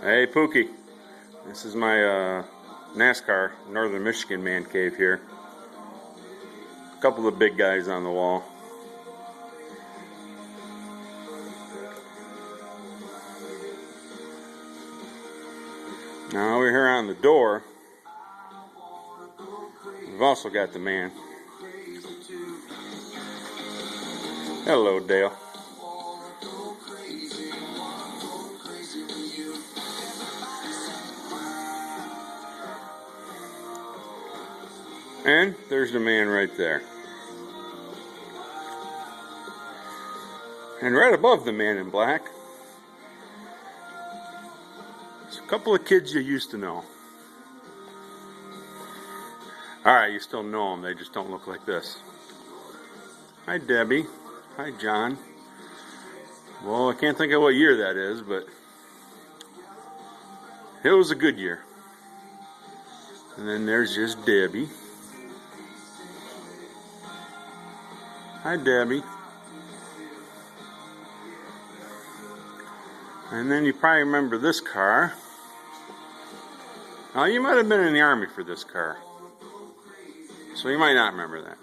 Hey Pookie, this is my NASCAR Northern Michigan man cave here. A couple of big guys on the wall. Now over here on the door, we've also got the man. Hello, Dale. And there's the man right there. And right above the man in black, there's a couple of kids you used to know. Alright, you still know them, they just don't look like this. Hi Debbie. Hi John. Well, I can't think of what year that is, but it was a good year. And then there's just Debbie. Hi Debbie. And then you probably remember this car. Now you might have been in the Army for this car, so you might not remember that.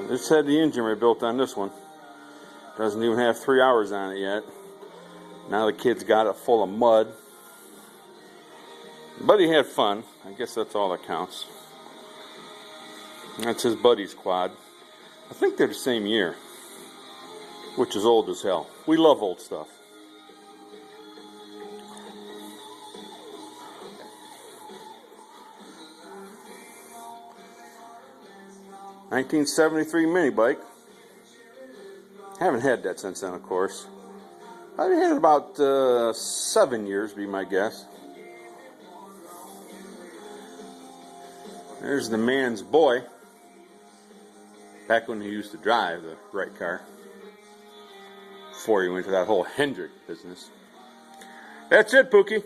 This had the engine rebuilt on this one. Doesn't even have 3 hours on it yet. Now the kid's got it full of mud. But he had fun. I guess that's all that counts. That's his buddy's quad. I think they're the same year, which is old as hell. We love old stuff. (1973) mini bike. Haven't had that since then, of course. I've had it about 7 years, be my guess. There's the man's boy. Back when he used to drive the right car. Before he went to that whole Hendrick business. That's it, Pookie.